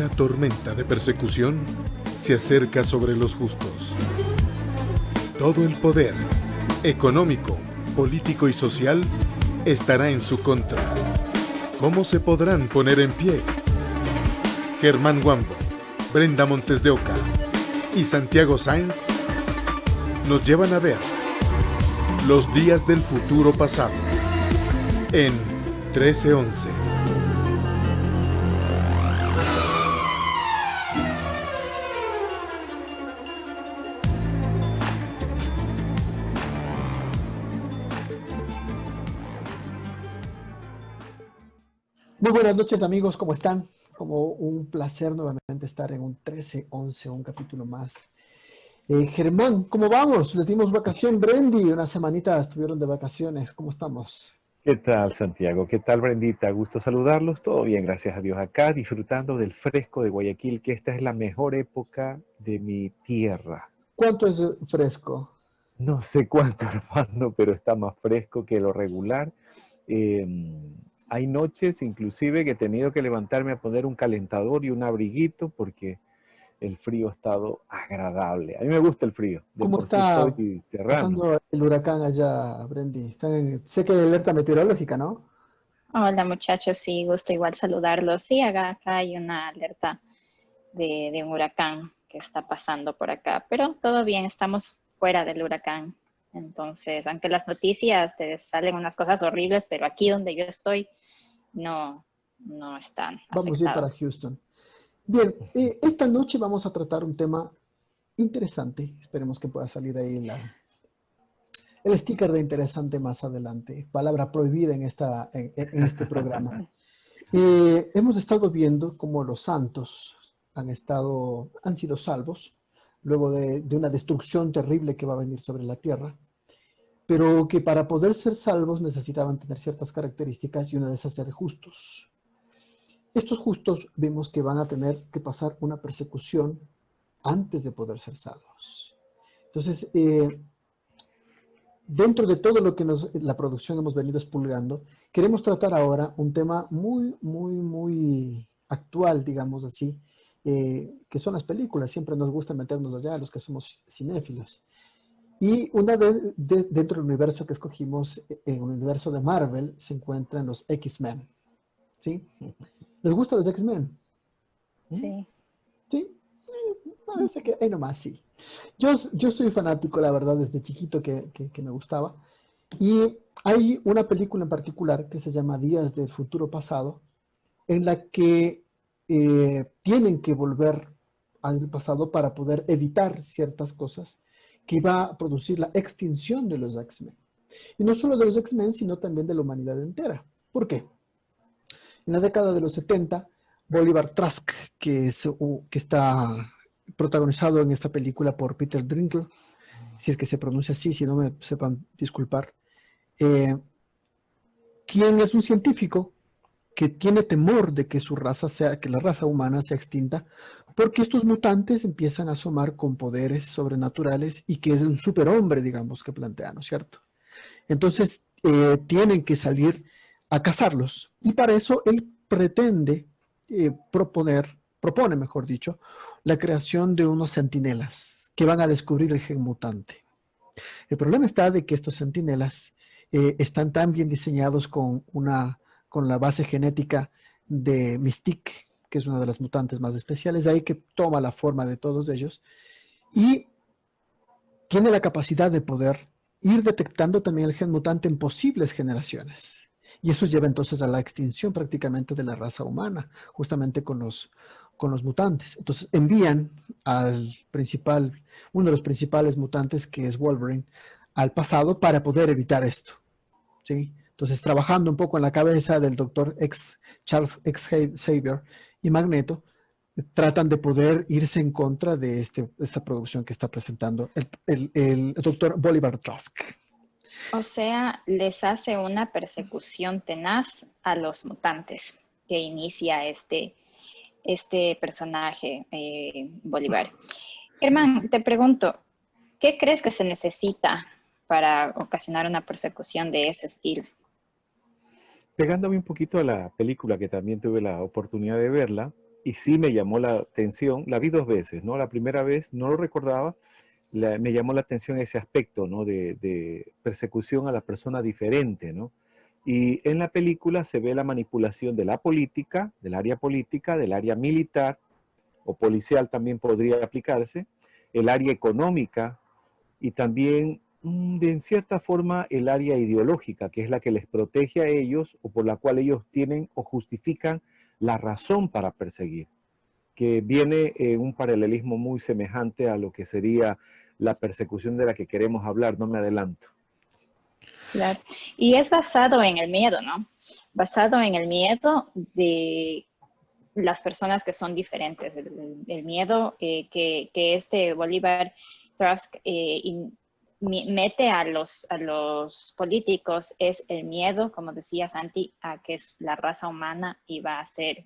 Una tormenta de persecución se acerca sobre los justos. Todo el poder, económico, político y social, estará en su contra. ¿Cómo se podrán poner en pie? Germán Wambo, Brenda Montes de Oca y Santiago Sáenz nos llevan a ver los días del futuro pasado en 1311. Muy buenas noches, amigos, ¿cómo están? Como un placer nuevamente estar en un 1311, un capítulo más. Germán, ¿cómo vamos? Les dimos vacación, Brendy, una semanita estuvieron de vacaciones, ¿cómo estamos? ¿Qué tal, Santiago? ¿Qué tal, Brendita? Gusto saludarlos. Todo bien, gracias a Dios. Acá disfrutando del fresco de Guayaquil, que esta es la mejor época de mi tierra. ¿Cuánto es fresco? No sé cuánto, hermano, pero está más fresco que lo regular. Eh, Hay noches, inclusive, que he tenido que levantarme a poner un calentador y un abriguito porque el frío ha estado agradable. A mí me gusta el frío. De ¿Cómo por sí está soy serrano. pasando el huracán allá, Brendy? Sé que hay alerta meteorológica, ¿no? Hola muchachos, sí, gusto igual saludarlos. Sí, acá hay una alerta de un huracán que está pasando por acá, pero todo bien, estamos fuera del huracán. Entonces, aunque las noticias te salen unas cosas horribles, pero aquí donde yo estoy no están Vamos a ir para afectados. Houston. Bien, esta noche vamos a tratar un tema interesante. Esperemos que pueda salir ahí el sticker de interesante más adelante. Palabra prohibida en este programa. Hemos estado viendo cómo los santos han sido salvos luego de una destrucción terrible que va a venir sobre la tierra, pero que para poder ser salvos necesitaban tener ciertas características y una de esas ser justos. Estos justos vemos que van a tener que pasar una persecución antes de poder ser salvos. Entonces, dentro de todo lo que la producción hemos venido expulgando, queremos tratar ahora un tema muy actual, digamos así, que son las películas. Siempre nos gusta meternos allá a los que somos cinéfilos. Y dentro del universo que escogimos, en el universo de Marvel, se encuentran los X-Men. ¿Sí? ¿Les gustan los X-Men? Sí. ¿Sí? Parece que ahí nomás sí. Yo soy fanático, la verdad, desde chiquito que me gustaba. Y hay una película en particular que se llama Días del Futuro Pasado, en la que tienen que volver al pasado para poder evitar ciertas cosas que va a producir la extinción de los X-Men. Y no solo de los X-Men, sino también de la humanidad entera. ¿Por qué? En la década de los 70, Bolivar Trask, que está protagonizado en esta película por Peter Dinklage, si es que se pronuncia así, si no me sepan disculpar, quien es un científico que tiene temor de que que la raza humana sea extinta, porque estos mutantes empiezan a asomar con poderes sobrenaturales y que es un superhombre, digamos, que plantea, ¿no es cierto? Entonces, tienen que salir a cazarlos. Y para eso él propone, mejor dicho, la creación de unos centinelas que van a descubrir el gen mutante. El problema está de que estos centinelas están tan bien diseñados con la base genética de Mystique, que es una de las mutantes más especiales, de ahí que toma la forma de todos ellos, y tiene la capacidad de poder ir detectando también el gen mutante en posibles generaciones. Y eso lleva entonces a la extinción prácticamente de la raza humana, justamente con los mutantes. Entonces envían uno de los principales mutantes, que es Wolverine, al pasado para poder evitar esto. ¿Sí? Entonces, trabajando un poco en la cabeza del doctor Charles X. Xavier y Magneto, tratan de poder irse en contra de esta producción que está presentando el doctor Bolivar Trask. O sea, les hace una persecución tenaz a los mutantes que inicia este personaje, Bolívar. Germán, te pregunto, ¿qué crees que se necesita para ocasionar una persecución de ese estilo? Pegándome un poquito a la película, que también tuve la oportunidad de verla, y sí me llamó la atención, la vi 2 veces, ¿no? La primera vez no lo recordaba, me llamó la atención ese aspecto, ¿no? De persecución a la persona diferente, ¿no? Y en la película se ve la manipulación de la política, del área militar, o policial también podría aplicarse, el área económica y también, en cierta forma, el área ideológica, que es la que les protege a ellos o por la cual ellos tienen o justifican la razón para perseguir, que viene en un paralelismo muy semejante a lo que sería la persecución de la que queremos hablar, no me adelanto. Claro. Y es basado en el miedo, ¿no? Basado en el miedo de las personas que son diferentes, el miedo que este Bolívar Trask mete a los políticos es el miedo, como decía Santi, a que la raza humana iba a ser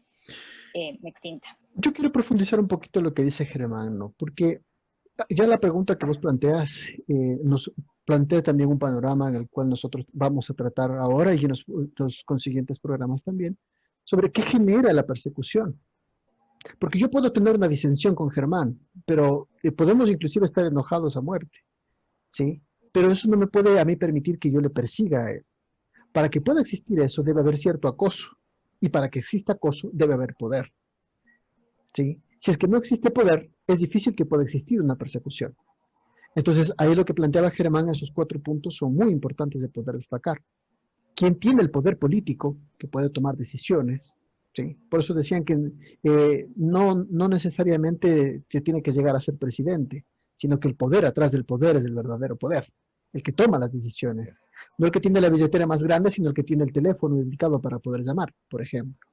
extinta. Yo quiero profundizar un poquito lo que dice Germán, ¿no? Porque ya la pregunta que vos planteas nos plantea también un panorama en el cual nosotros vamos a tratar ahora y en los consiguientes programas también, sobre qué genera la persecución. Porque yo puedo tener una disensión con Germán, pero podemos inclusive estar enojados a muerte, ¿sí? Pero eso no me puede a mí permitir que yo le persiga a él. Para que pueda existir eso debe haber cierto acoso, y para que exista acoso debe haber poder, ¿sí? Si es que no existe poder, es difícil que pueda existir una persecución. Entonces, ahí lo que planteaba Germán, esos 4 puntos son muy importantes de poder destacar. ¿Quién tiene el poder político que puede tomar decisiones? ¿Sí? Por eso decían que no necesariamente se tiene que llegar a ser presidente, sino que el poder atrás del poder es el verdadero poder, el que toma las decisiones. No el que tiene la billetera más grande, sino el que tiene el teléfono dedicado para poder llamar, por ejemplo.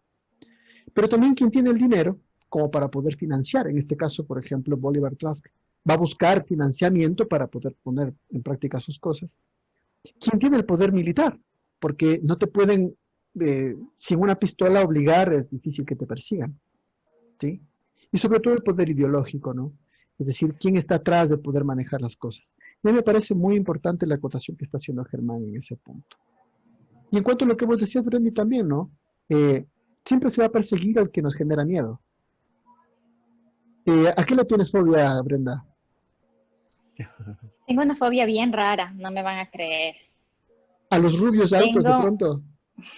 Pero también quien tiene el dinero como para poder financiar, en este caso, por ejemplo, Bolívar Trask, va a buscar financiamiento para poder poner en práctica sus cosas. ¿Quién tiene el poder militar? Porque no te pueden, sin una pistola obligar, es difícil que te persigan, ¿sí? Y sobre todo el poder ideológico, ¿no? Es decir, ¿quién está atrás de poder manejar las cosas? Y a mí me parece muy importante la acotación que está haciendo Germán en ese punto. Y en cuanto a lo que vos decías, Brendy, también, ¿no? Siempre se va a perseguir al que nos genera miedo. ¿A qué le tienes fobia, Brenda? Tengo una fobia bien rara, no me van a creer. ¿A los rubios altos de pronto?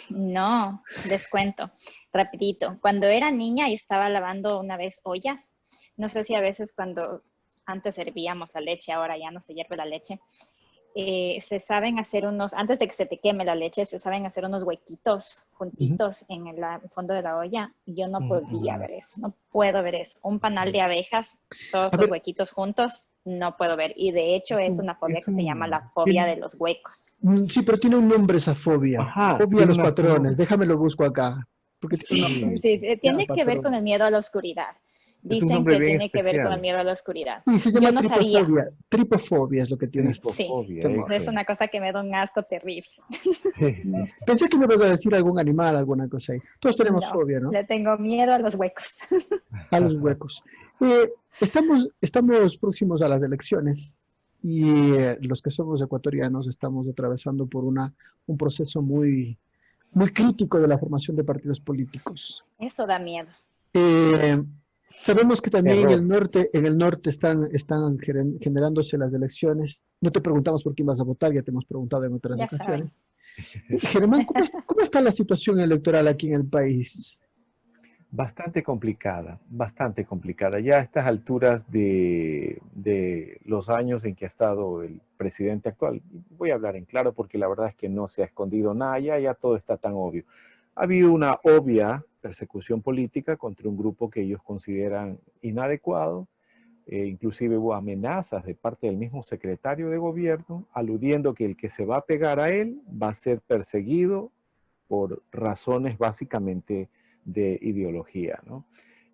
No, les cuento, rapidito. Cuando era niña y estaba lavando una vez ollas, no sé si a veces cuando antes hervíamos la leche, ahora ya no se hierve la leche, se saben hacer antes de que se te queme la leche, se saben hacer unos huequitos juntitos en el fondo de la olla. Yo no podía ver eso, no puedo ver eso. Un panal de abejas, todos los huequitos juntos, no puedo ver. Y de hecho es una fobia que se llama la fobia de los huecos. Sí, pero tiene un nombre esa fobia. Ajá, fobia a los patrones. Déjame lo busco acá. Porque sí, tiene que ver con el miedo a la oscuridad. Dicen que tiene que ver con el miedo a la oscuridad. Sí, se llama yo no sabía. Tripofobia es lo que tiene. Sí, es una cosa que me da un asco terrible. Sí. Pensé que me ibas a decir algún animal, alguna cosa ahí. Todos tenemos fobia, ¿no? Le tengo miedo a los huecos. A los huecos. Estamos próximos a las elecciones y los que somos ecuatorianos estamos atravesando por un proceso muy, muy crítico de la formación de partidos políticos. Eso da miedo. Sabemos que también en el norte están generándose las elecciones. No te preguntamos por quién vas a votar, ya te hemos preguntado en otras ocasiones. Germán, ¿cómo está la situación electoral aquí en el país? Bastante complicada. Ya a estas alturas de los años en que ha estado el presidente actual, voy a hablar en claro porque la verdad es que no se ha escondido nada, ya todo está tan obvio. Ha habido una obvia persecución política contra un grupo que ellos consideran inadecuado. Inclusive hubo amenazas de parte del mismo secretario de gobierno, aludiendo que el que se va a pegar a él va a ser perseguido por razones básicamente de ideología, ¿no?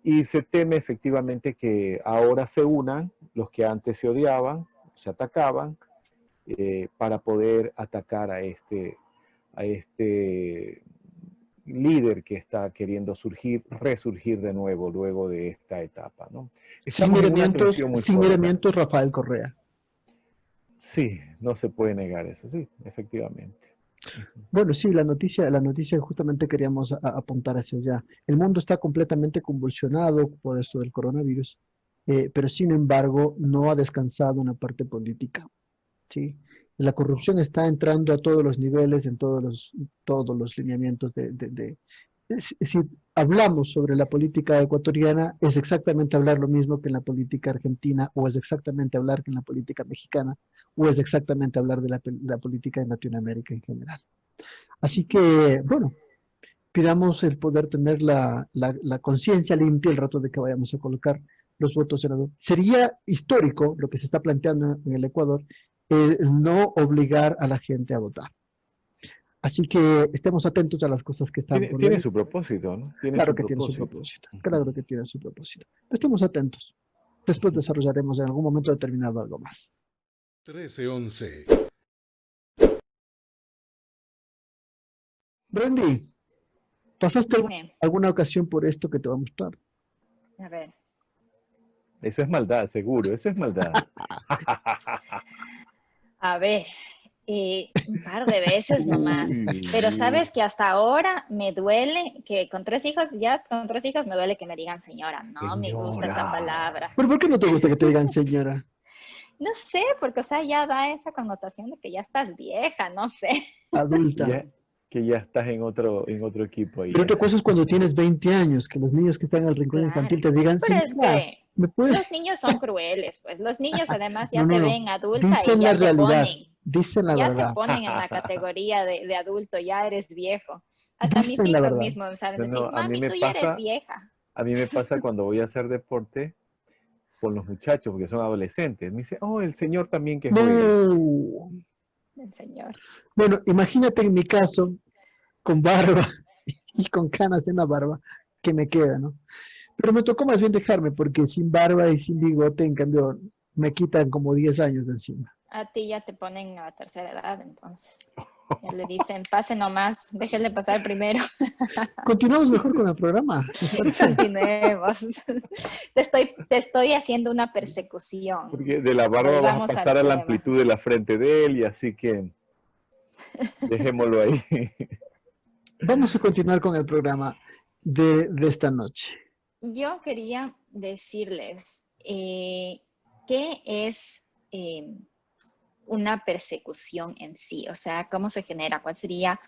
Y se teme efectivamente que ahora se unan los que antes se odiaban, se atacaban, para poder atacar a este líder que está queriendo resurgir de nuevo luego de esta etapa, ¿no? Sin miramientos, Rafael Correa. Sí, no se puede negar eso, sí, efectivamente. Bueno, sí, la noticia justamente queríamos apuntar hacia allá. El mundo está completamente convulsionado por esto del coronavirus, pero sin embargo no ha descansado en la parte política, ¿sí? La corrupción está entrando a todos los niveles, en todos los lineamientos si hablamos sobre la política ecuatoriana, es exactamente hablar lo mismo que en la política argentina, o es exactamente hablar que en la política mexicana, o es exactamente hablar de la política en Latinoamérica en general. Así que, bueno, pidamos el poder tener la conciencia limpia el rato de que vayamos a colocar los votos senador. Sería histórico lo que se está planteando en el Ecuador, no obligar a la gente a votar. Así que estemos atentos a las cosas que están por Tiene venir. su propósito, ¿no? Tiene Claro su que tiene su propósito. propósito. Claro que tiene su propósito. Estemos atentos. Después desarrollaremos en algún momento determinado algo más. 1311. Brandy, ¿pasaste Dime, alguna ocasión por esto que te va a mostrar? a ver. Eso es maldad, seguro, eso es maldad. A ver, un par de veces nomás. Pero sabes que hasta ahora me duele que con 3 hijos, ya con 3 hijos me duele que me digan señora. No me gusta esa Señora. palabra. ¿Pero por qué no te gusta que te digan señora? No sé, porque o sea, ya da esa connotación de que ya estás vieja, no sé. Adulta. Que ya estás en otro equipo ahí. Pero Ya. otra cosa es cuando tienes 20 años, que los niños que están en el rincón Claro. infantil te digan, Pero es señora, que ¿me puedes? los niños son crueles, pues. Los niños además ya No, no, te no. ven adulta Dicen y la ya te realidad, ponen. dicen la Ya te verdad, ponen en la categoría de adulto, ya eres viejo. Hasta mis dicen la hijos verdad. mismos saben No, decir, no, mami, tú ya eres vieja. a mí me pasa cuando voy a hacer deporte con los muchachos, porque son adolescentes. Me dice, oh, el señor también que juegue. No. El señor. Bueno, imagínate en mi caso, con barba y con canas en la barba, que me queda, ¿no? Pero me tocó más bien dejarme, porque sin barba y sin bigote, en cambio, me quitan como 10 años de encima. A ti ya te ponen a la tercera edad, entonces. Ya le dicen, pase nomás, déjele pasar primero. Continuamos mejor con el programa, ¿les parece? Continuemos. Te estoy haciendo una persecución. Porque de la barba vas a Volvamos al pasar a la tema. amplitud de la frente de él, y así que dejémoslo ahí. Vamos a continuar con el programa de esta noche. Yo quería decirles qué es una persecución en sí, o sea, cómo se genera, cuál sería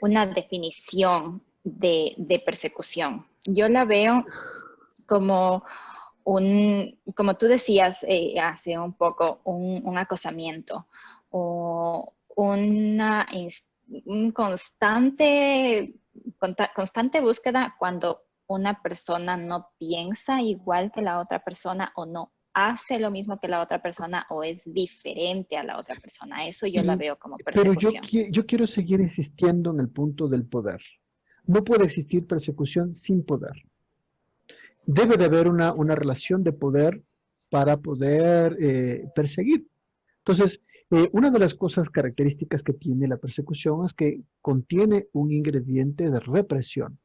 una definición de persecución. Yo la veo como como tú decías hace un poco, un acosamiento o un constante búsqueda cuando una persona no piensa igual que la otra persona o no hace lo mismo que la otra persona o es diferente a la otra persona. Eso yo la Sí, veo como pero persecución. yo quiero seguir insistiendo en el punto del poder. No puede existir persecución sin poder. Debe de haber una relación de poder para poder perseguir. Entonces, una de las cosas características que tiene la persecución es que contiene un ingrediente de represión,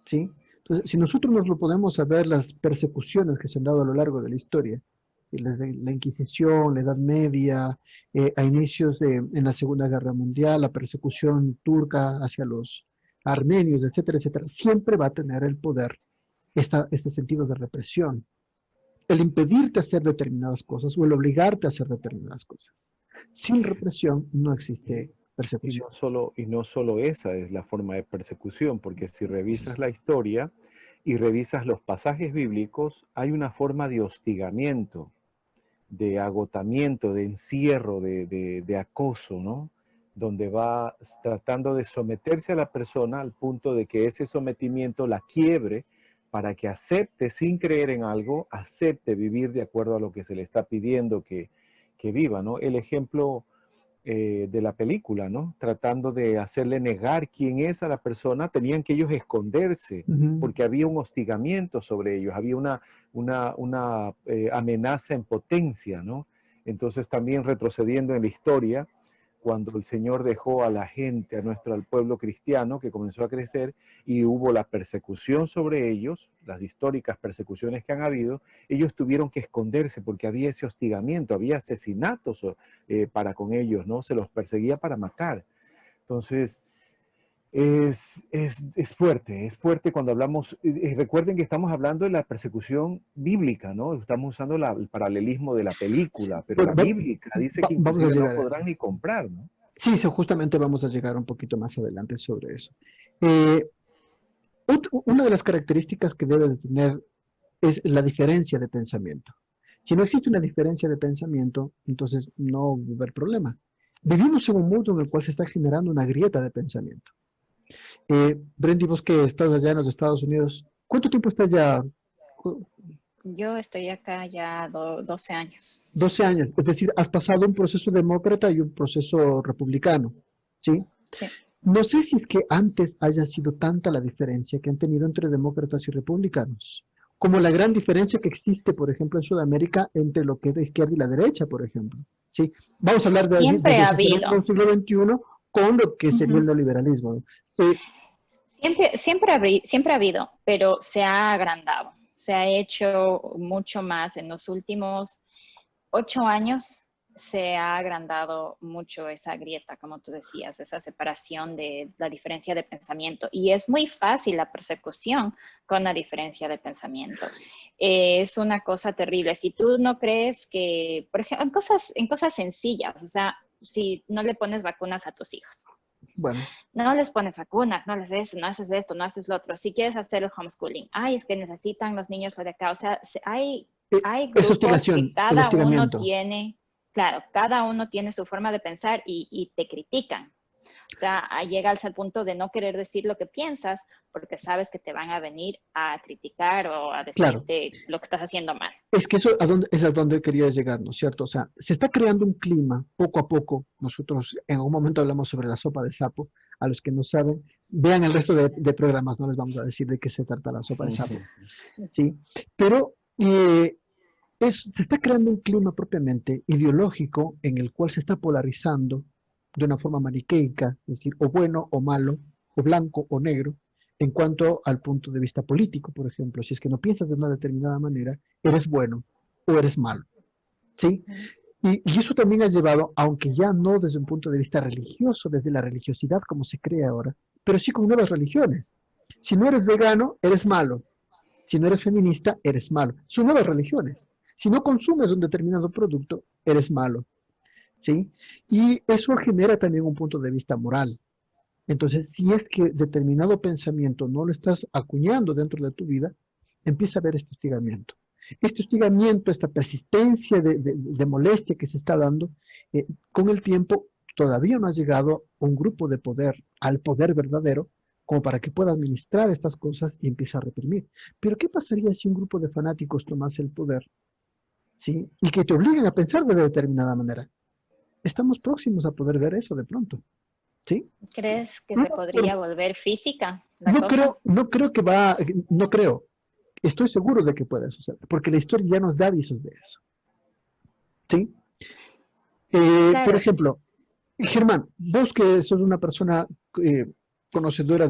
¿sí? Entonces, si nosotros nos lo podemos saber, las persecuciones que se han dado a lo largo de la historia, desde la Inquisición, la Edad Media, a inicios en la Segunda Guerra Mundial, la persecución turca hacia los armenios, etcétera, etcétera, siempre va a tener el poder este sentido de represión, el impedirte hacer determinadas cosas o el obligarte a hacer determinadas cosas. Sin represión no existe persecución. Y no solo esa es la forma de persecución, porque si revisas la historia y revisas los pasajes bíblicos, hay una forma de hostigamiento, de agotamiento, de encierro, de acoso, ¿no? Donde va tratando de someterse a la persona al punto de que ese sometimiento la quiebre para que acepte, sin creer en algo, acepte vivir de acuerdo a lo que se le está pidiendo que viva, ¿no? El ejemplo de la película, ¿no? Tratando de hacerle negar quién es a la persona, tenían que ellos esconderse porque había un hostigamiento sobre ellos, había una amenaza en potencia, ¿no? Entonces también retrocediendo en la historia, cuando el Señor dejó a la gente, al pueblo cristiano que comenzó a crecer y hubo la persecución sobre ellos, las históricas persecuciones que han habido, ellos tuvieron que esconderse porque había ese hostigamiento, había asesinatos para con ellos, ¿no? Se los perseguía para matar. Entonces, es fuerte cuando hablamos, recuerden que estamos hablando de la persecución bíblica, ¿no? Estamos usando el paralelismo de la película, pero Bueno, la bíblica dice que vamos a inclusive no llegar a... podrán ni comprar, ¿no? Sí, sí, justamente vamos a llegar un poquito más adelante sobre eso. Una de las características que debe de tener es la diferencia de pensamiento. Si no existe una diferencia de pensamiento, entonces no va a haber problema. Vivimos en un mundo en el cual se está generando una grieta de pensamiento. Brendy, vos que estás allá en los Estados Unidos, ¿cuánto tiempo estás ya? Yo estoy acá ya 12 años. 12 años, es decir, has pasado un proceso demócrata y un proceso republicano, ¿sí? Sí. No sé si es que antes haya sido tanta la diferencia que han tenido entre demócratas y republicanos, como la gran diferencia que existe, por ejemplo, en Sudamérica entre lo que es la izquierda y la derecha, por ejemplo, ¿sí? Vamos a hablar de Siempre ha habido. el siglo XXI con lo que sería el Ujú. neoliberalismo. Eh, Siempre ha habido, pero se ha agrandado. Se ha hecho mucho más. En los últimos 8 años se ha agrandado mucho esa grieta, como tú decías, esa separación de la diferencia de pensamiento. Y es muy fácil la persecución con la diferencia de pensamiento. Es una cosa terrible. Si tú no crees que, por ejemplo, en cosas sencillas, o sea, si no le pones vacunas a tus hijos, bueno, no les pones vacunas, no les haces esto, no haces lo otro. Si quieres hacer el homeschooling, ay, es que necesitan los niños lo de acá. O sea, hay es grupos que el cada uno hostigamiento. tiene, claro, cada uno tiene su forma de pensar y te critican. O sea, llegas al punto de no querer decir lo que piensas porque sabes que te van a venir a criticar o a Claro, decirte lo que estás haciendo mal. es que eso es a donde quería llegar, ¿no es cierto? O sea, se está creando un clima poco a poco. Nosotros en algún momento hablamos sobre la sopa de sapo. A los que no saben, vean el resto de programas, no les vamos a decir de qué se trata la sopa de sapo, ¿sí? Pero se está creando un clima propiamente ideológico en el cual se está polarizando de una forma maniqueica, es decir, o bueno o malo, o blanco o negro, en cuanto al punto de vista político, por ejemplo. Si es que no piensas de una determinada manera, eres bueno o eres malo, ¿sí? Y eso también ha llevado, aunque ya no desde un punto de vista religioso, desde la religiosidad como se cree ahora, pero sí con nuevas religiones. Si no eres vegano, eres malo. Si no eres feminista, eres malo. Son nuevas religiones. Si no consumes un determinado producto, eres malo, ¿sí? Y eso genera también un punto de vista moral. Entonces, si es que determinado pensamiento no lo estás acuñando dentro de tu vida, empieza a haber este hostigamiento. Este hostigamiento, esta persistencia de molestia que se está dando, con el tiempo todavía no ha llegado un grupo de poder, al poder verdadero, como para que pueda administrar estas cosas y empiece a reprimir. Pero ¿qué pasaría si un grupo de fanáticos tomase el poder, ¿sí? Y que te obliguen a pensar de determinada manera? Estamos próximos a poder ver eso de pronto, ¿sí? ¿Crees que No, se podría volver física la no cosa? creo, no creo que va, no creo. Estoy seguro de que puede suceder, porque la historia ya nos da avisos de eso, ¿sí? Por Claro, ejemplo, Germán, vos que sos una persona conocedora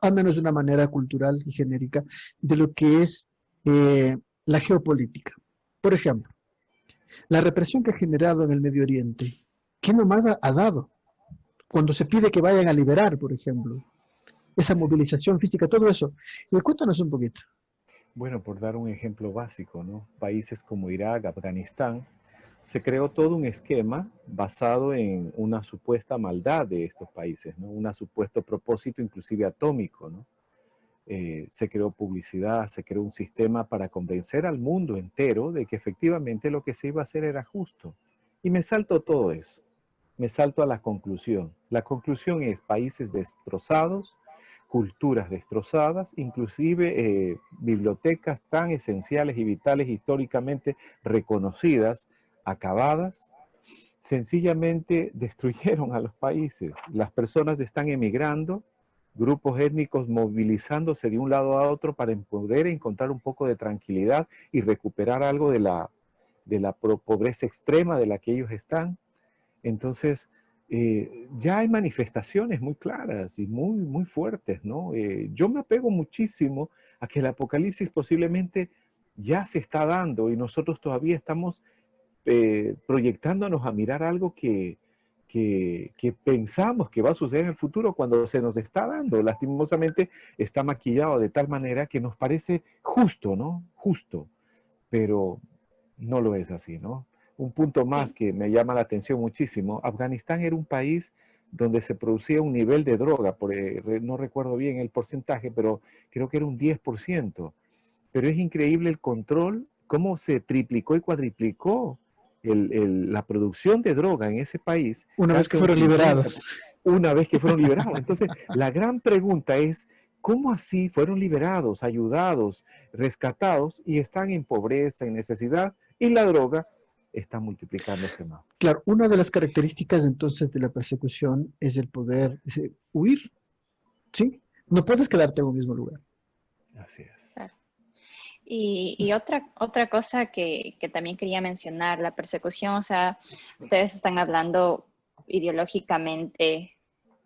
al menos de una manera cultural y genérica, de lo que es la geopolítica. Por ejemplo, la represión que ha generado en el Medio Oriente, ¿qué nomás ha dado? Cuando se pide que vayan a liberar, por ejemplo, esa Sí. movilización física, todo eso. Cuéntanos un poquito. Bueno, por dar un ejemplo básico, ¿no? Países como Irak, Afganistán, se creó todo un esquema basado en una supuesta maldad de estos países, ¿no? Un supuesto propósito inclusive atómico, ¿no? Se creó publicidad, se creó un sistema para convencer al mundo entero de que efectivamente lo que se iba a hacer era justo. Y me salto todo eso, me salto a la conclusión. La conclusión es países destrozados, culturas destrozadas, inclusive bibliotecas tan esenciales y vitales históricamente reconocidas, acabadas, sencillamente destruyeron a los países. Las personas están emigrando, grupos étnicos movilizándose de un lado a otro para poder encontrar un poco de tranquilidad y recuperar algo de la pobreza extrema de la que ellos están. Entonces, ya hay manifestaciones muy claras y muy fuertes, ¿no? Yo me apego muchísimo a que el apocalipsis posiblemente ya se está dando y nosotros todavía estamos proyectándonos a mirar algo que que pensamos que va a suceder en el futuro cuando se nos está dando. Lastimosamente está maquillado de tal manera que nos parece justo, ¿no? Justo, pero no lo es así, ¿no? Un punto más Sí. que me llama la atención muchísimo, Afganistán era un país donde se producía un nivel de droga, no recuerdo bien el porcentaje, pero creo que era un 10%. Pero es increíble el control, cómo se triplicó y cuadriplicó la producción de droga en ese país, Una vez casi que un fueron 50, liberados. una vez que fueron liberados. Entonces, la gran pregunta es, ¿cómo así fueron liberados, ayudados, rescatados y están en pobreza, en necesidad, y la droga está multiplicándose más? Claro, una de las características entonces de la persecución es el poder huir, ¿sí? No puedes quedarte en un mismo lugar. Así es. Claro. Y otra cosa que también quería mencionar, la persecución, o sea, ustedes están hablando ideológicamente,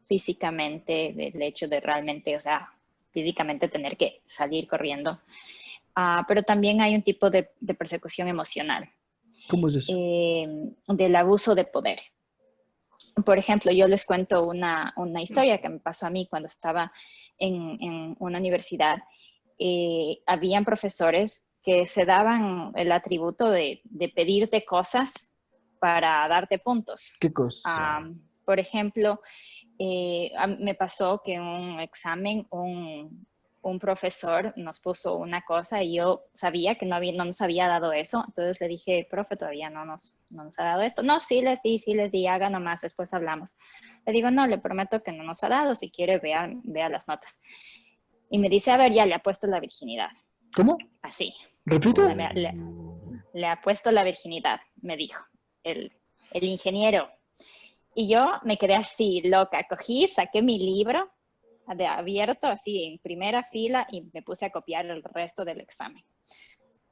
físicamente, del hecho de realmente, o sea, físicamente tener que salir corriendo. Pero también hay un tipo de persecución emocional, ¿Cómo es eso? del abuso de poder. Por ejemplo, yo les cuento una historia que me pasó a mí cuando estaba en una universidad. Habían profesores que se daban el atributo de pedirte cosas para darte puntos. ¿Qué cosa? Por ejemplo, me pasó que en un examen un profesor nos puso una cosa y yo sabía que no nos había dado eso. Entonces le dije, profe, todavía no nos ha dado esto. No, sí les di, haga nomás, después hablamos. Le digo, no, le prometo que no nos ha dado. Si quiere, vea las notas. Y me dice, a ver, ya le ha puesto la virginidad. ¿Cómo? Así. ¿Repito? Le ha puesto la virginidad, me dijo el ingeniero. Y yo me quedé así, loca. Cogí, saqué mi libro de abierto, así en primera fila, y me puse a copiar el resto del examen.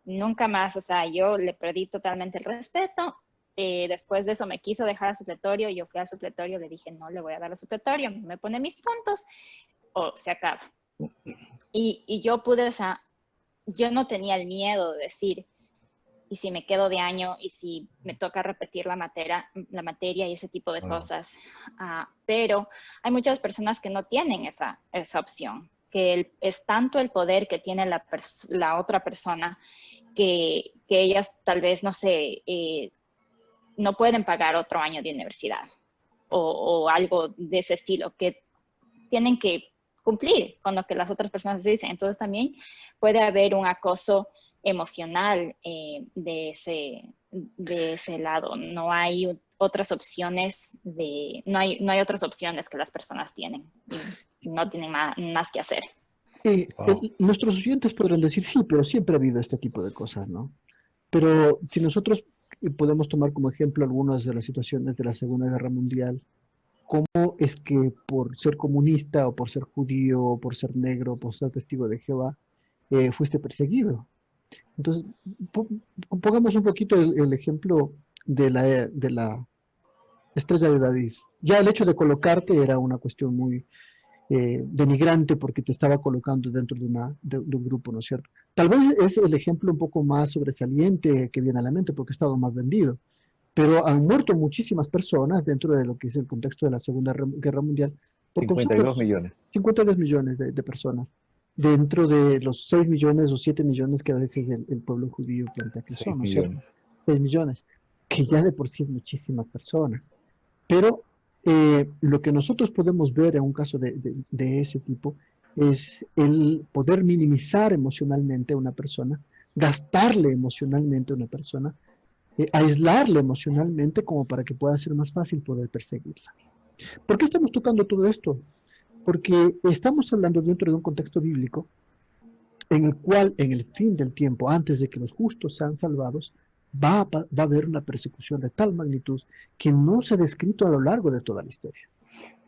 Nunca más, o sea, yo le perdí totalmente el respeto. Después de eso me quiso dejar al supletorio. Yo fui al supletorio, le dije, no le voy a dar al supletorio, me pone mis puntos o se acaba. Y yo pude, o sea, yo no tenía el miedo de decir, y si me quedo de año, y si me toca repetir la materia y ese tipo de cosas. Pero hay muchas personas que no tienen esa opción, que es tanto el poder que tiene la otra persona que ellas tal vez, no sé, no pueden pagar otro año de universidad o algo de ese estilo, que tienen que cumplir con lo que las otras personas dicen. Entonces también puede haber un acoso emocional de ese lado. No hay otras opciones no hay otras opciones que las personas tienen y no tienen más que hacer. Nuestros oyentes podrán decir, sí, pero siempre ha habido este tipo de cosas, ¿no? Pero si nosotros podemos tomar como ejemplo algunas de las situaciones de la Segunda Guerra Mundial, ¿cómo es que por ser comunista o por ser judío o por ser negro o por ser testigo de Jehová fuiste perseguido? Entonces, pongamos un poquito el ejemplo de la estrella de David. Ya el hecho de colocarte era una cuestión muy denigrante porque te estaba colocando dentro de un grupo, ¿no es cierto? Tal vez es el ejemplo un poco más sobresaliente que viene a la mente porque ha estado más vendido, pero han muerto muchísimas personas dentro de lo que es el contexto de la Segunda Guerra Mundial. 52 millones. 52 millones de personas dentro de los 6 millones o 7 millones que a veces el pueblo judío plantea que son, ¿no es cierto? 6 millones, que ya de por sí es muchísimas personas. Pero lo que nosotros podemos ver en un caso de ese tipo es el poder minimizar emocionalmente a una persona, gastarle emocionalmente a una persona, aislarle emocionalmente como para que pueda ser más fácil poder perseguirla. ¿Por qué estamos tocando todo esto? Porque estamos hablando dentro de un contexto bíblico en el cual en el fin del tiempo, antes de que los justos sean salvados, va a haber una persecución de tal magnitud que no se ha descrito a lo largo de toda la historia.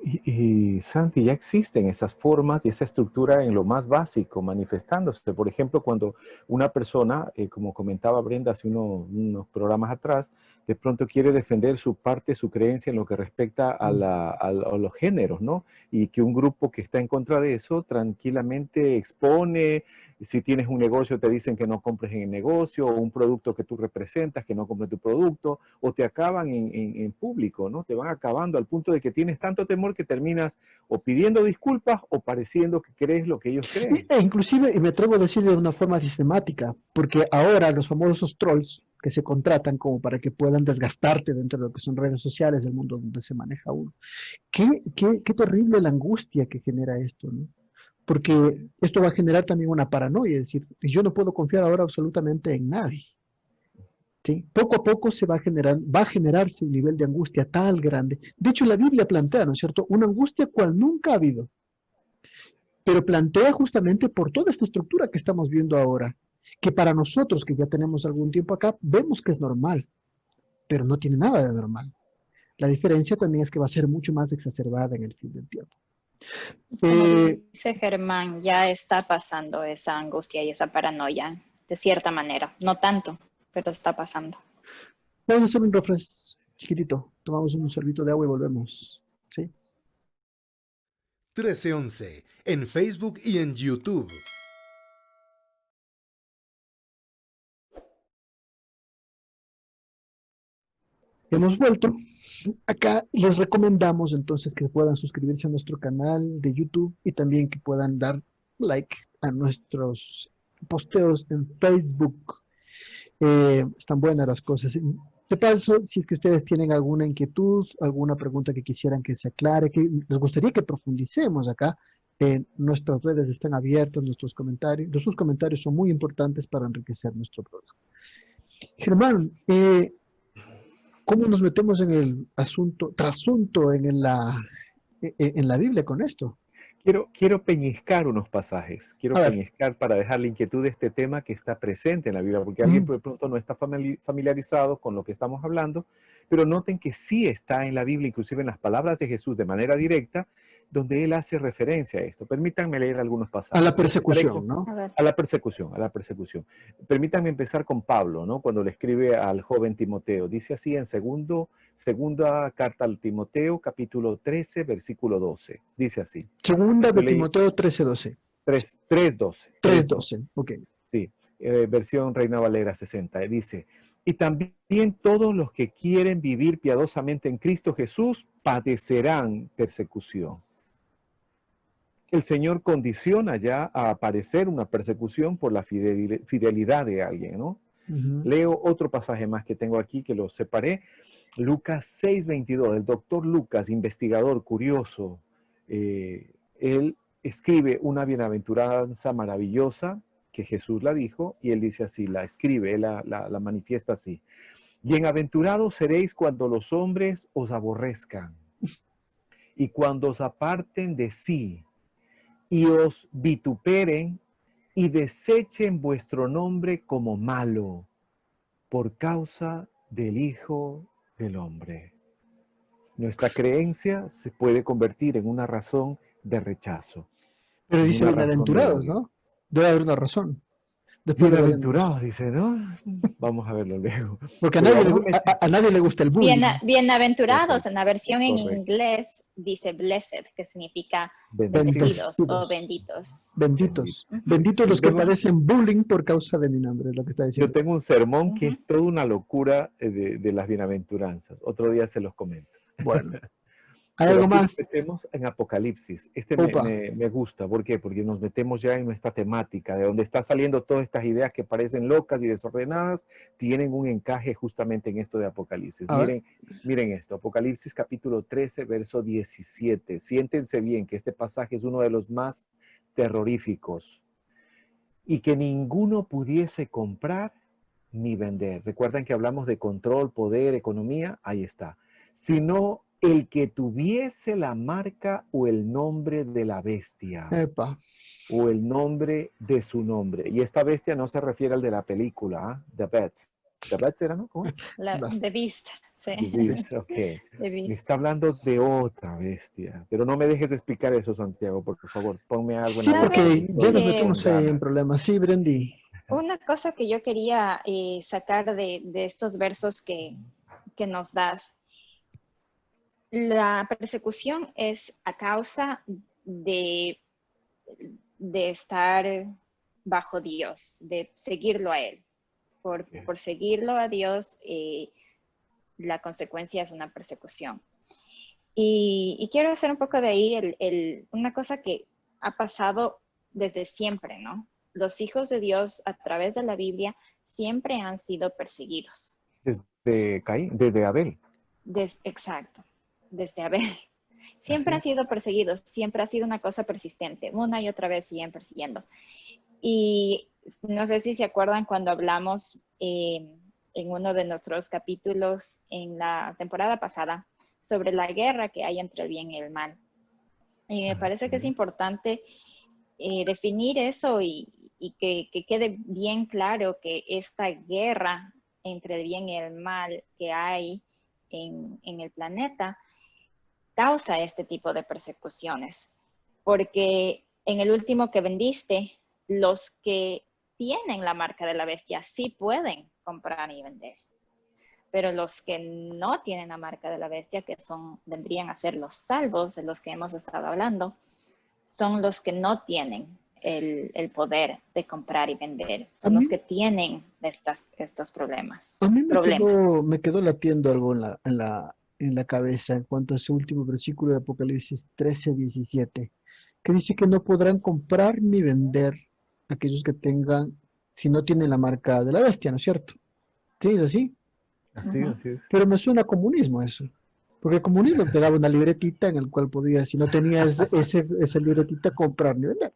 Y Santi, ya existen esas formas y esa estructura en lo más básico manifestándose. Por ejemplo, cuando una persona, como comentaba Brenda hace unos programas atrás, de pronto quiere defender su parte, su creencia en lo que respecta a los géneros, ¿no? Y que un grupo que está en contra de eso tranquilamente expone, Si tienes un negocio, te dicen que no compres en el negocio, o un producto que tú representas, que no compres tu producto, o te acaban en público, ¿no? Te van acabando al punto de que tienes tanto temor que terminas o pidiendo disculpas o pareciendo que crees lo que ellos creen. E inclusive, y me atrevo a decir de una forma sistemática, porque ahora los famosos trolls que se contratan como para que puedan desgastarte dentro de lo que son redes sociales, el mundo donde se maneja uno. Qué terrible la angustia que genera esto, ¿no? Porque esto va a generar también una paranoia, es decir, yo no puedo confiar ahora absolutamente en nadie. ¿Sí? Poco a poco va a generarse un nivel de angustia tal grande. De hecho, la Biblia plantea, ¿no es cierto?, una angustia cual nunca ha habido, pero plantea justamente por toda esta estructura que estamos viendo ahora, que para nosotros que ya tenemos algún tiempo acá, vemos que es normal, pero no tiene nada de normal. La diferencia también es que va a ser mucho más exacerbada en el fin del tiempo. Como dice Germán, ya está pasando esa angustia y esa paranoia, de cierta manera. No tanto, pero está pasando. Vamos a hacer un refresh chiquitito. Tomamos un sorbito de agua y volvemos. ¿Sí? 1311 en Facebook y en YouTube. Hemos vuelto. Acá les recomendamos entonces que puedan suscribirse a nuestro canal de YouTube y también que puedan dar like a nuestros posteos en Facebook. Están buenas las cosas. De paso, si es que ustedes tienen alguna inquietud, alguna pregunta que quisieran que se aclare, que les gustaría que profundicemos acá, nuestras redes están abiertas, sus comentarios son muy importantes para enriquecer nuestro programa. Germán, ¿cómo nos metemos en el trasunto en la Biblia con esto? Quiero peñiscar unos pasajes, A ver. peñiscar para dejar la inquietud de este tema que está presente en la Biblia, porque alguien de pronto no está familiarizado con lo que estamos hablando, pero noten que sí está en la Biblia, inclusive en las palabras de Jesús de manera directa, donde él hace referencia a esto. Permítanme leer algunos pasajes. A la persecución, ¿no? A la persecución. Permítanme empezar con Pablo, ¿no? Cuando le escribe al joven Timoteo. Dice así en segunda carta al Timoteo, capítulo 13, versículo 12. Dice así. Segunda de Timoteo 13:12. 3:12. 3:12, ok. Sí, versión Reina Valera 60. Dice, y también todos los que quieren vivir piadosamente en Cristo Jesús padecerán persecución. El Señor condiciona ya a aparecer una persecución por la fidelidad de alguien, ¿no? Leo otro pasaje más que tengo aquí, que lo separé. Lucas 6:22, el doctor Lucas, investigador curioso, él escribe una bienaventuranza maravillosa que Jesús la dijo, y él dice así, la escribe, la manifiesta así. Bienaventurados seréis cuando los hombres os aborrezcan y cuando os aparten de sí y os vituperen y desechen vuestro nombre como malo por causa del Hijo del Hombre. Nuestra creencia se puede convertir en una razón de rechazo. Pero dice bienaventurados, ¿no? Debe haber una razón. Bienaventurados, dice, ¿no? Vamos a verlo luego. Porque a nadie le gusta el bullying. Bienaventurados, en la versión en inglés dice blessed, que significa bendecidos o benditos. Benditos los que padecen bullying por causa de mi nombre, es lo que está diciendo. Yo tengo un sermón que es toda una locura de las bienaventuranzas. Otro día se los comento. Bueno. ¿Hay algo más? Nos metemos en Apocalipsis. Me gusta. ¿Por qué? Porque nos metemos ya en nuestra temática, de donde están saliendo todas estas ideas que parecen locas y desordenadas, tienen un encaje justamente en esto de Apocalipsis. Miren esto. Apocalipsis capítulo 13, verso 17. Siéntense bien que este pasaje es uno de los más terroríficos. Y que ninguno pudiese comprar ni vender. Recuerdan que hablamos de control, poder, economía. Ahí está. Sino el que tuviese la marca o el nombre de la bestia. Epa. O el nombre de su nombre. Y esta bestia no se refiere al de la película, The Beast. ¿The Beast era, no? ¿Cómo es? The Beast, sí. The Beast, ok. Me está hablando de otra bestia. Pero no me dejes explicar eso, Santiago, por favor. Ponme algo en la boca. Sí, porque ya nos metemos en problemas. Sí, Brendy. Una cosa que yo quería sacar de estos versos que nos das. La persecución es a causa de estar bajo Dios, de seguirlo a Él. Por seguirlo a Dios, la consecuencia es una persecución. Y quiero hacer un poco de ahí una cosa que ha pasado desde siempre, ¿no? Los hijos de Dios a través de la Biblia siempre han sido perseguidos. Desde Caín, desde Abel. Exacto, desde Abel. Siempre han sido perseguidos, siempre ha sido una cosa persistente. Una y otra vez siguen persiguiendo. Y no sé si se acuerdan cuando hablamos en uno de nuestros capítulos en la temporada pasada sobre la guerra que hay entre el bien y el mal. Y me parece que es importante definir eso y que quede bien claro que esta guerra entre el bien y el mal que hay en el planeta causa este tipo de persecuciones. Porque en el último que vendiste, los que tienen la marca de la bestia sí pueden comprar y vender. Pero los que no tienen la marca de la bestia, que vendrían a ser los salvos de los que hemos estado hablando, son los que no tienen el poder de comprar y vender. Son los que tienen estos problemas. A mí me quedó latiendo algo en la cabeza en cuanto a ese último versículo de Apocalipsis 13:17, que dice que no podrán comprar ni vender aquellos que tengan, si no tienen la marca de la bestia, ¿no es cierto? ¿Sí es así? Así es. Pero me suena a comunismo eso. Porque el comunismo te daba una libretita en el cual podías, si no tenías esa libretita, comprar ni vender.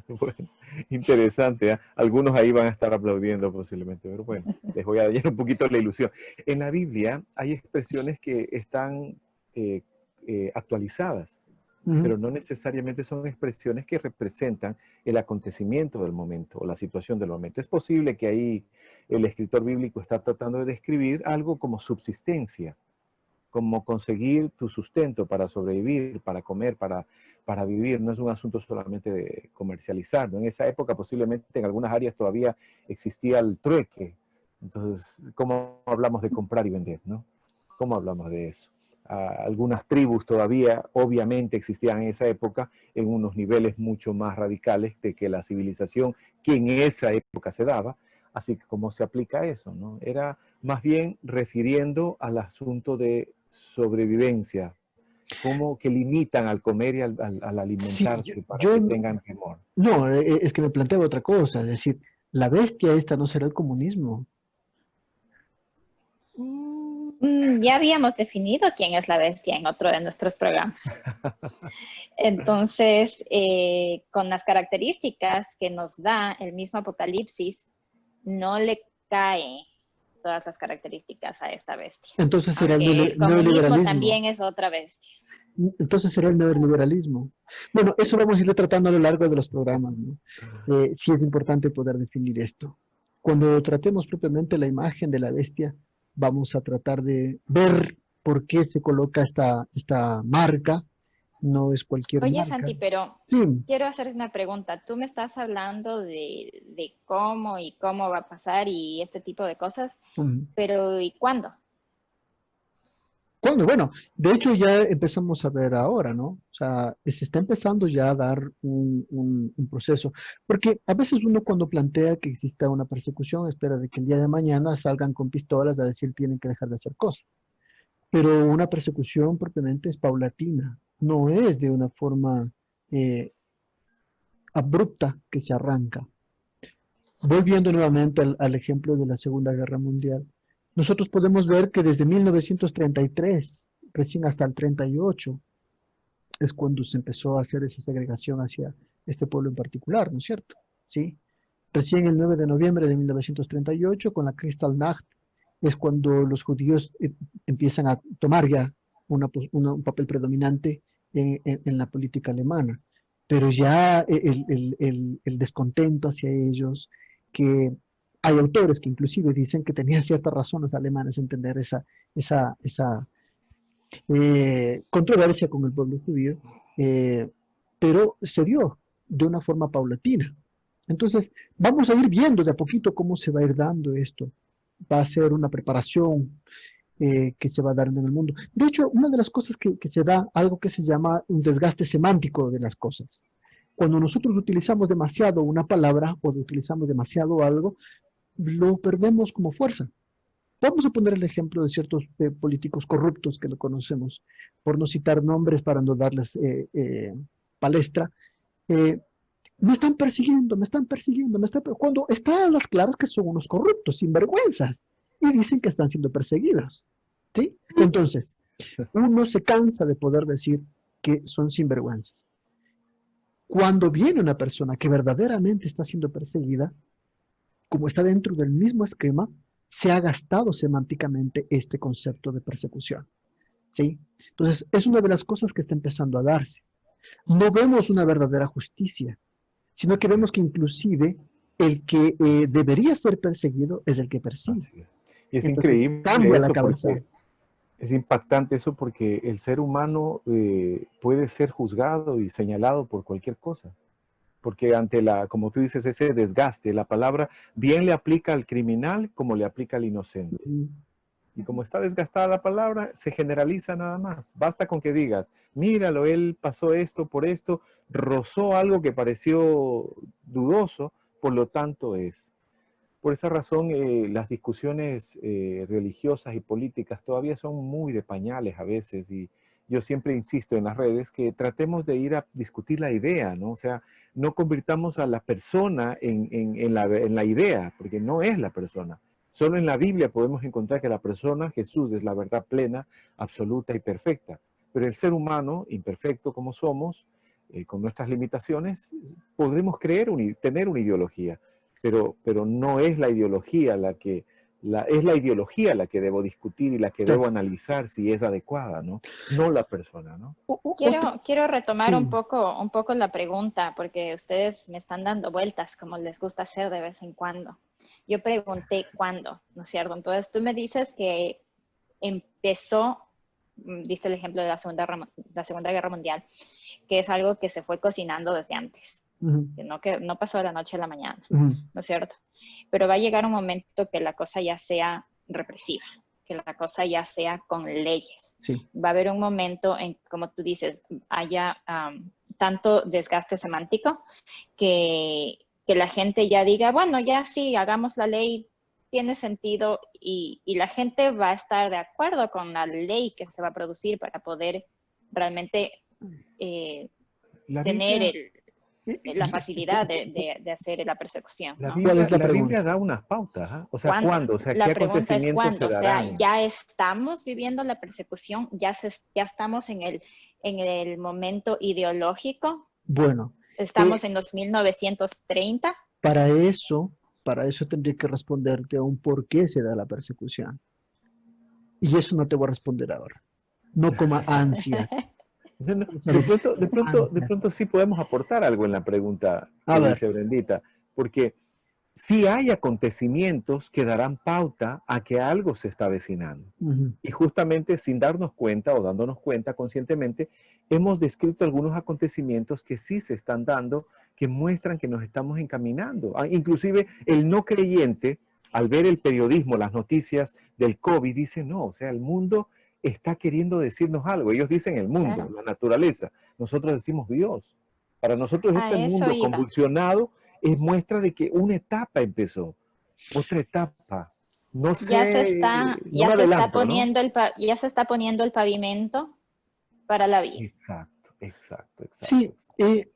Bueno, interesante, ¿eh? Algunos ahí van a estar aplaudiendo posiblemente, pero bueno, les voy a dañar un poquito la ilusión. En la Biblia hay expresiones que están actualizadas, pero no necesariamente son expresiones que representan el acontecimiento del momento o la situación del momento. Es posible que ahí el escritor bíblico está tratando de describir algo como subsistencia, como conseguir tu sustento para sobrevivir, para comer, para vivir. No es un asunto solamente de comercializar, ¿no? En esa época posiblemente en algunas áreas todavía existía el trueque. Entonces, ¿cómo hablamos de comprar y vender, no? ¿Cómo hablamos de eso? Algunas tribus todavía obviamente existían en esa época en unos niveles mucho más radicales de que la civilización que en esa época se daba. Así que, ¿cómo se aplica eso, no? Era más bien refiriendo al asunto de sobrevivencia, como que limitan al comer y al alimentarse, Sí, para que tengan temor. No, es que me planteaba otra cosa, es decir, la bestia esta no será el comunismo. Ya habíamos definido quién es la bestia en otro de nuestros programas. Entonces, con las características que nos da el mismo Apocalipsis, no le cae todas las características a esta bestia. Entonces será el comunismo también es otra bestia. Entonces será el neoliberalismo. Bueno, eso vamos a ir tratando a lo largo de los programas, ¿no? Sí es importante poder definir esto. Cuando tratemos propiamente la imagen de la bestia, vamos a tratar de ver por qué se coloca esta marca. No es cualquier marca. Oye, Santi, pero sí, quiero hacer una pregunta. Tú me estás hablando de cómo y cómo va a pasar y este tipo de cosas, pero ¿y cuándo? ¿Cuándo? Bueno, de hecho ya empezamos a ver ahora, ¿no? O sea, se está empezando ya a dar un proceso, porque a veces uno cuando plantea que exista una persecución espera de que el día de mañana salgan con pistolas a decir tienen que dejar de hacer cosas, pero una persecución propiamente es paulatina, no es de una forma abrupta que se arranca. Volviendo nuevamente al ejemplo de la Segunda Guerra Mundial, nosotros podemos ver que desde 1933, recién hasta el 38, es cuando se empezó a hacer esa segregación hacia este pueblo en particular, ¿no es cierto? ¿Sí? Recién el 9 de noviembre de 1938, con la Kristallnacht, es cuando los judíos empiezan a tomar ya un papel predominante en la política alemana. Pero ya el descontento hacia ellos, que hay autores que inclusive dicen que tenían ciertas razones alemanes en entender esa controversia con el pueblo judío, pero se dio de una forma paulatina. Entonces, vamos a ir viendo de a poquito cómo se va a ir dando esto. Va a ser una preparación que se va a dar en el mundo. De hecho, una de las cosas que se da, algo que se llama un desgaste semántico de las cosas. Cuando nosotros utilizamos demasiado una palabra o utilizamos demasiado algo, lo perdemos como fuerza. Vamos a poner el ejemplo de ciertos políticos corruptos que lo conocemos, por no citar nombres para no darles palestra. Me están persiguiendo, me están persiguiendo, cuando están a las claras que son unos corruptos, sinvergüenzas, y dicen que están siendo perseguidos. ¿Sí? Entonces, uno se cansa de poder decir que son sinvergüenzas. Cuando viene una persona que verdaderamente está siendo perseguida, como está dentro del mismo esquema, se ha gastado semánticamente este concepto de persecución. ¿Sí? Entonces, es una de las cosas que está empezando a darse. No vemos una verdadera justicia, sino que vemos que inclusive el que debería ser perseguido es el que persigue. Así es. Y es Entonces, increíble cambia la eso cabeza. porque es impactante eso porque el ser humano puede ser juzgado y señalado por cualquier cosa. Porque ante como tú dices, ese desgaste, la palabra bien le aplica al criminal como le aplica al inocente. Y como está desgastada la palabra, se generaliza nada más. Basta con que digas, míralo, él pasó esto por esto, rozó algo que pareció dudoso, por lo tanto es. Por esa razón, las discusiones religiosas y políticas todavía son muy de pañales a veces, y yo siempre insisto en las redes que tratemos de ir a discutir la idea, ¿no? O sea, no convirtamos a la persona en la idea, porque no es la persona. Solo en la Biblia podemos encontrar que la persona, Jesús, es la verdad plena, absoluta y perfecta. Pero el ser humano, imperfecto como somos, con nuestras limitaciones, podremos tener una ideología. Pero no es la ideología es la ideología la que debo discutir y la que debo analizar si es adecuada, ¿no? No la persona, ¿no? Quiero retomar Sí. un poco la pregunta, porque ustedes me están dando vueltas, como les gusta hacer de vez en cuando. Yo pregunté cuándo, ¿no es cierto? Entonces tú me dices que empezó, diste el ejemplo de la Segunda Guerra Mundial, que es algo que se fue cocinando desde antes. Que no pasó de la noche a la mañana, ¿no es cierto? Pero va a llegar un momento que la cosa ya sea represiva, que la cosa ya sea con leyes. Sí. Va a haber un momento en, como tú dices, haya tanto desgaste semántico que la gente ya diga, bueno, ya sí, hagamos la ley, tiene sentido, y la gente va a estar de acuerdo con la ley que se va a producir para poder realmente tener la facilidad de hacer la persecución, ¿no? La Biblia da unas pautas, ¿eh? O sea, ¿cuándo? O sea, la ¿qué pregunta es acontecimientos se cuándo. O darán? sea, ya estamos viviendo la persecución, ya estamos en el momento ideológico. Bueno. Estamos en los 1930. Para eso tendría que responderte a un por qué se da la persecución. Y eso no te voy a responder ahora. No coma ansias. No. De pronto sí podemos aportar algo en la pregunta que dice Brendita, porque sí hay acontecimientos que darán pauta a que algo se está avecinando. Y justamente sin darnos cuenta o dándonos cuenta conscientemente, hemos descrito algunos acontecimientos que sí se están dando, que muestran que nos estamos encaminando. Inclusive el no creyente, al ver el periodismo, las noticias del COVID, dice, no, o sea, el mundo está queriendo decirnos algo. Ellos dicen el mundo, claro, la naturaleza. Nosotros decimos Dios. Para nosotros este mundo convulsionado es muestra de que una etapa empezó. Otra etapa. No sé. Ya se está poniendo el pavimento para la vía. Exacto. Sí,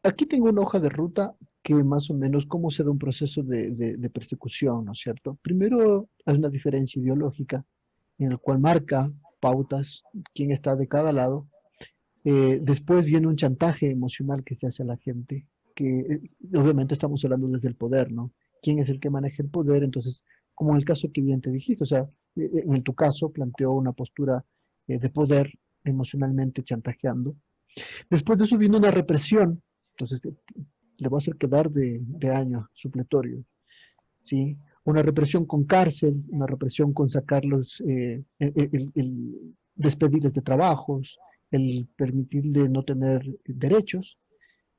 aquí tengo una hoja de ruta que más o menos cómo se da un proceso de persecución, ¿no es cierto? Primero hay una diferencia ideológica en el cual marca pautas, quién está de cada lado. Después viene un chantaje emocional que se hace a la gente, que obviamente estamos hablando desde el poder, ¿no? ¿Quién es el que maneja el poder? Entonces, como en el caso que bien te dijiste, o sea, en tu caso planteó una postura de poder emocionalmente chantajeando. Después de eso viene una represión, entonces le va a hacer quedar de año supletorio, ¿sí? Una represión con cárcel, una represión con sacarlos, el despedirles de trabajos, el permitirle no tener derechos.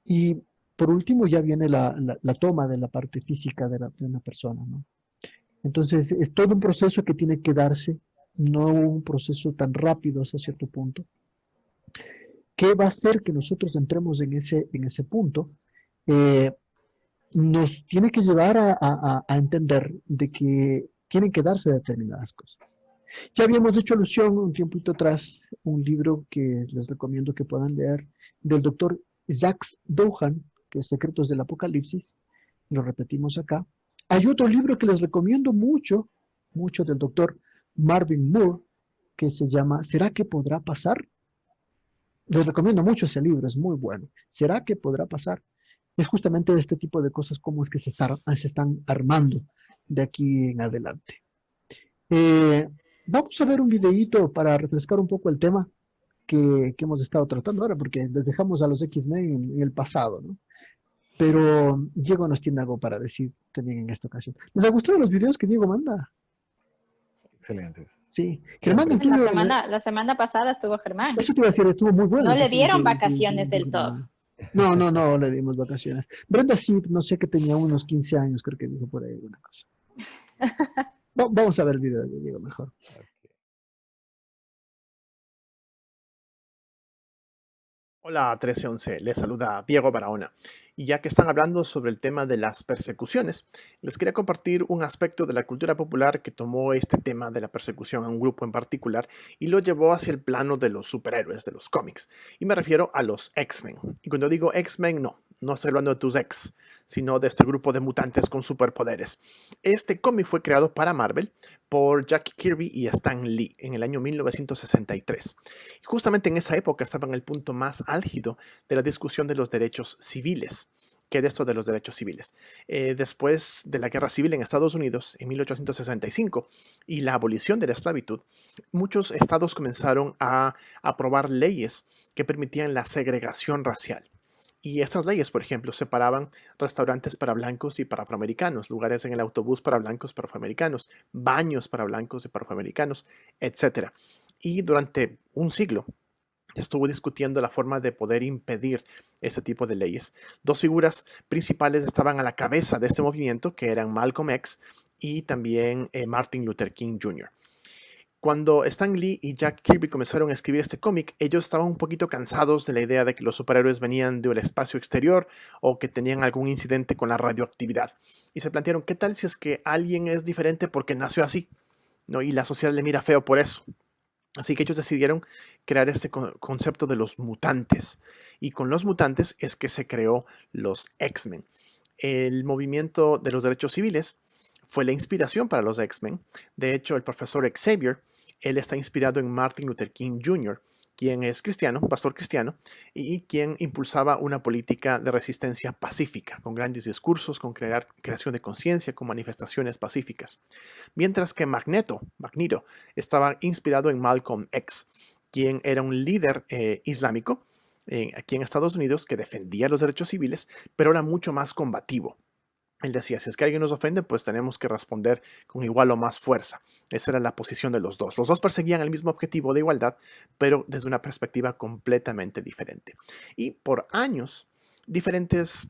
Y por último ya viene la toma de la parte física de una persona, ¿no? Entonces es todo un proceso que tiene que darse, no un proceso tan rápido hasta cierto punto. ¿Qué va a hacer que nosotros entremos en ese punto? eh, nos tiene que llevar a entender de que tienen que darse determinadas cosas. Ya habíamos hecho alusión un tiempito atrás, un libro que les recomiendo que puedan leer, del doctor Jacques Douhan, que es Secretos del Apocalipsis, lo repetimos acá. Hay otro libro que les recomiendo mucho, mucho del doctor Marvin Moore, que se llama ¿Será que podrá pasar? Les recomiendo mucho ese libro, es muy bueno. ¿Será que podrá pasar? Es justamente de este tipo de cosas como es que se están armando de aquí en adelante. Eh, Vamos a ver un videíto para refrescar un poco el tema que hemos estado tratando ahora, porque les dejamos a los X-Men en el pasado, ¿no? Pero Diego nos tiene algo para decir también en esta ocasión. ¿Les ha gustado los videos que Diego manda? Excelentes. Sí. Germán, Siempre. La semana pasada estuvo Germán. eso te iba a decir, estuvo muy bueno. No le dieron vacaciones del todo. No, no, no le dimos vacaciones. Brenda sí, no sé, que tenía unos 15 años, creo que dijo por ahí alguna cosa. Vamos a ver el video de Diego mejor. Hola 1311, les saluda Diego Barahona. Y ya que están hablando sobre el tema de las persecuciones, les quería compartir un aspecto de la cultura popular que tomó este tema de la persecución a un grupo en particular y lo llevó hacia el plano de los superhéroes, de los cómics. Y me refiero a los X-Men. Y cuando digo X-Men, no estoy hablando de tus ex, sino de este grupo de mutantes con superpoderes. Este cómic fue creado para Marvel por Jack Kirby y Stan Lee en el año 1963. Y justamente en esa época estaba en el punto más álgido de la discusión de los derechos civiles. ¿Qué de esto de los derechos civiles? Después de la Guerra Civil en Estados Unidos en 1865 y la abolición de la esclavitud, muchos estados comenzaron a aprobar leyes que permitían la segregación racial. Y estas leyes, por ejemplo, separaban restaurantes para blancos y para afroamericanos, lugares en el autobús para blancos y para afroamericanos, baños para blancos y para afroamericanos, etc. Y durante un siglo estuvo discutiendo la forma de poder impedir ese tipo de leyes. Dos figuras principales estaban a la cabeza de este movimiento, que eran Malcolm X y también Martin Luther King Jr. Cuando Stan Lee y Jack Kirby comenzaron a escribir este cómic, ellos estaban un poquito cansados de la idea de que los superhéroes venían del espacio exterior o que tenían algún incidente con la radioactividad. Y se plantearon, ¿qué tal si es que alguien es diferente porque nació así? ¿No? Y la sociedad le mira feo por eso. Así que ellos decidieron crear este concepto de los mutantes. Y con los mutantes es que se creó los X-Men. El movimiento de los derechos civiles fue la inspiración para los X-Men. De hecho, el profesor Xavier, él está inspirado en Martin Luther King Jr., quien es cristiano, un pastor cristiano, y quien impulsaba una política de resistencia pacífica, con grandes discursos, con creación de conciencia, con manifestaciones pacíficas. Mientras que Magneto, estaba inspirado en Malcolm X, quien era un líder islámico aquí en Estados Unidos que defendía los derechos civiles, pero era mucho más combativo. Él decía, si es que alguien nos ofende, pues tenemos que responder con igual o más fuerza. Esa era la posición de los dos. Los dos perseguían el mismo objetivo de igualdad, pero desde una perspectiva completamente diferente. Y por años, diferentes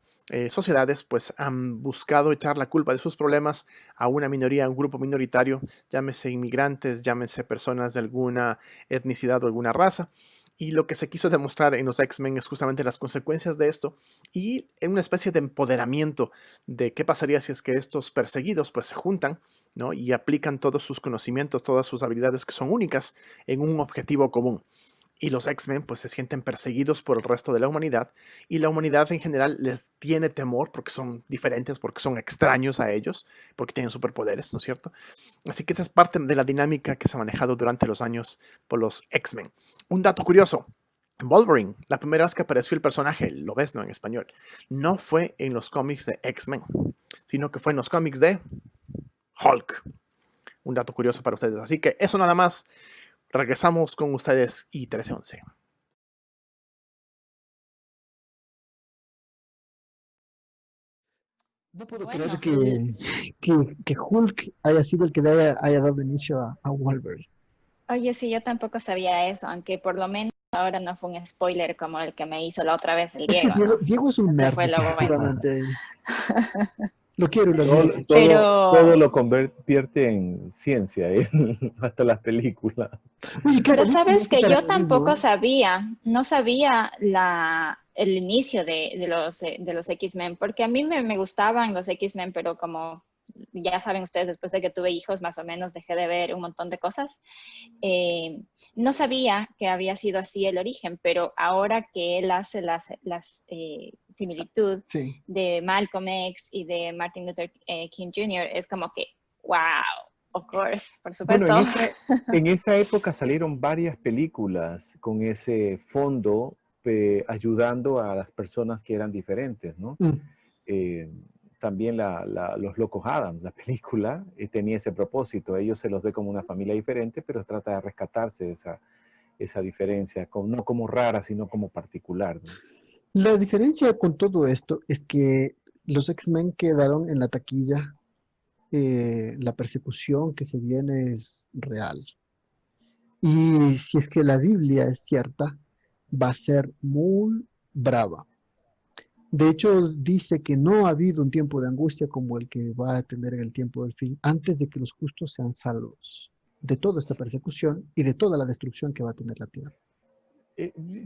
sociedades pues han buscado echar la culpa de sus problemas a una minoría, a un grupo minoritario, llámese inmigrantes, llámese personas de alguna etnicidad o alguna raza. Y lo que se quiso demostrar en los X-Men es justamente las consecuencias de esto y en una especie de empoderamiento de qué pasaría si es que estos perseguidos pues se juntan, ¿no? Y aplican todos sus conocimientos, todas sus habilidades que son únicas en un objetivo común. Y los X-Men pues se sienten perseguidos por el resto de la humanidad y la humanidad en general les tiene temor porque son diferentes, porque son extraños a ellos, porque tienen superpoderes, ¿no es cierto? Así que esa es parte de la dinámica que se ha manejado durante los años por los X-Men. Un dato curioso, Wolverine, la primera vez que apareció el personaje, lo ves, ¿no? En español, no fue en los cómics de X-Men, sino que fue en los cómics de Hulk. Un dato curioso para ustedes. Así que eso nada más. Regresamos con ustedes y 1311. No puedo Bueno, creer que Hulk haya sido el que haya dado inicio a Wolverine. Oye, sí, yo tampoco sabía eso, aunque por lo menos ahora no fue un spoiler como el que me hizo la otra vez el Ese Diego, ¿no? Diego es un Ese nerd, fue lo bueno. seguramente. Lo quiero y lo Todo, admiro. todo lo convierte en ciencia, hasta las películas. Oye, qué Pero bonito sabes que yo paralelismo, tampoco ¿eh? sabía, no sabía el inicio de los X-Men, porque a mí me gustaban los X-Men, pero como ya saben ustedes, después de que tuve hijos, más o menos dejé de ver un montón de cosas. No sabía que había sido así el origen, pero ahora que él hace las similitud Sí. de Malcolm X y de Martin Luther King Jr., es como que, wow, of course, por supuesto. Bueno, en esa época salieron varias películas con ese fondo ayudando a las personas que eran diferentes, ¿no? También Los Locos Adams, la película, tenía ese propósito. Ellos se los ve como una familia diferente, pero trata de rescatarse esa diferencia, no como rara, sino como particular, ¿no? La diferencia con todo esto es que los X-Men quedaron en la taquilla. La persecución que se viene es real. Y si es que la Biblia es cierta, va a ser muy brava. De hecho, dice que no ha habido un tiempo de angustia como el que va a tener en el tiempo del fin, antes de que los justos sean salvos de toda esta persecución y de toda la destrucción que va a tener la tierra.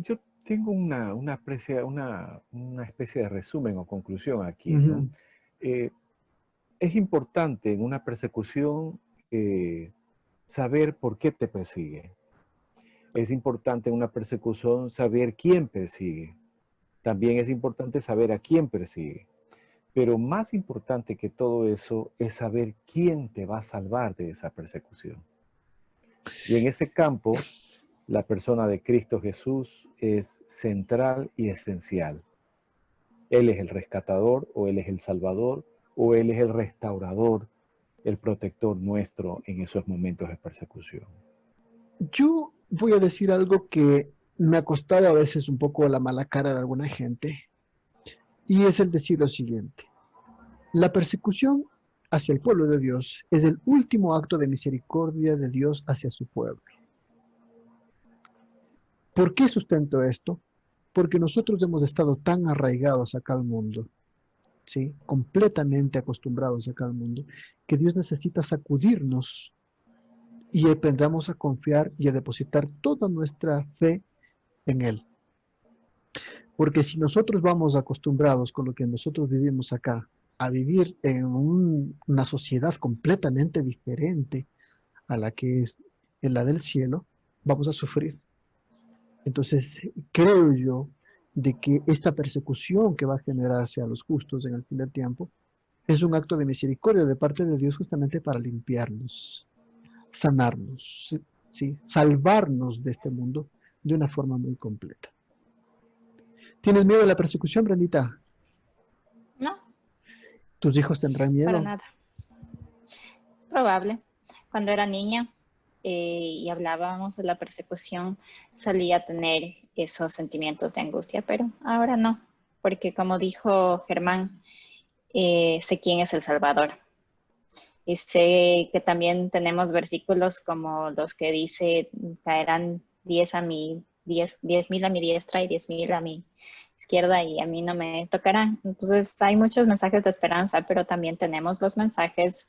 Yo tengo una especie de resumen o conclusión aquí, ¿no? Es importante en una persecución saber por qué te persigue. Es importante en una persecución saber quién persigue. También es importante saber a quién persigue. Pero más importante que todo eso es saber quién te va a salvar de esa persecución. Y en ese campo, la persona de Cristo Jesús es central y esencial. Él es el rescatador, o Él es el salvador, o Él es el restaurador, el protector nuestro en esos momentos de persecución. Yo voy a decir algo que me ha costado a veces un poco la mala cara de alguna gente, y es el decir lo siguiente: la persecución hacia el pueblo de Dios es el último acto de misericordia de Dios hacia su pueblo. ¿Por qué sustento esto? Porque nosotros hemos estado tan arraigados acá al mundo, ¿sí? Completamente acostumbrados acá al mundo, que Dios necesita sacudirnos y aprendamos a confiar y a depositar toda nuestra fe en Él. Porque si nosotros vamos acostumbrados con lo que nosotros vivimos acá, a vivir en una sociedad completamente diferente a la que es en la del cielo, vamos a sufrir. Entonces, creo yo de que esta persecución que va a generarse a los justos en el fin del tiempo es un acto de misericordia de parte de Dios justamente para limpiarnos, sanarnos, ¿sí? Salvarnos de este mundo de una forma muy completa. ¿Tienes miedo a la persecución, Brendita? No. ¿Tus hijos tendrán miedo? Para nada. Es probable. Cuando era niña y hablábamos de la persecución, solía a tener esos sentimientos de angustia, pero ahora no, porque como dijo Germán, sé quién es el Salvador. Y sé que también tenemos versículos como los que dice, caerán 10,000 a mi diestra y 10,000 a mi izquierda y a mí no me tocarán. Entonces hay muchos mensajes de esperanza, pero también tenemos los mensajes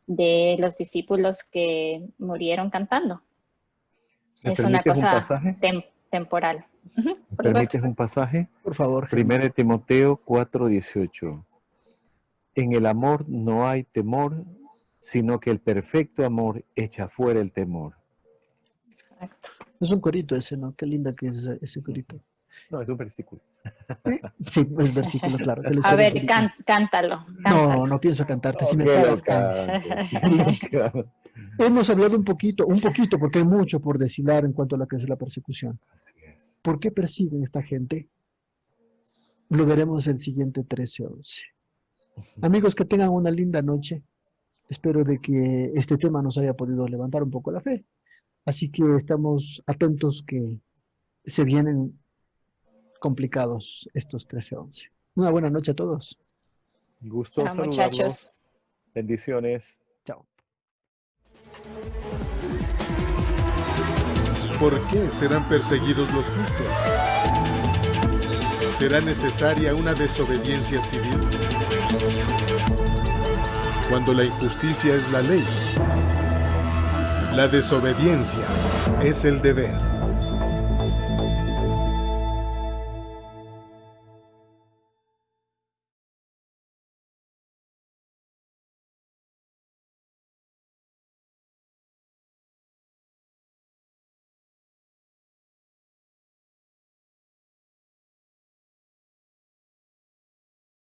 de los discípulos que murieron cantando. Es una cosa temporal. ¿Me permites un pasaje? Por favor. 1 Timoteo 4:18. En el amor no hay temor, sino que el perfecto amor echa fuera el temor. Exacto. Es un corito ese, ¿no? Qué linda que es ese corito. No, es un versículo. Sí, el versículo, claro. A ver, cántalo. No pienso cantarte. Si me pagas, Hemos hablado un poquito, porque hay mucho por deshilar en cuanto a lo que es la persecución. Así es. ¿Por qué persiguen a esta gente? Lo veremos el siguiente 13-11. Amigos, que tengan una linda noche. Espero de que este tema nos haya podido levantar un poco la fe. Así que estamos atentos que se vienen complicados estos 13-11. Una buena noche a todos. Gusto Chao, saludarlos. muchachos. Bendiciones. Chao. ¿Por qué serán perseguidos los justos? ¿Será necesaria una desobediencia civil? Cuando la injusticia es la ley, la desobediencia es el deber.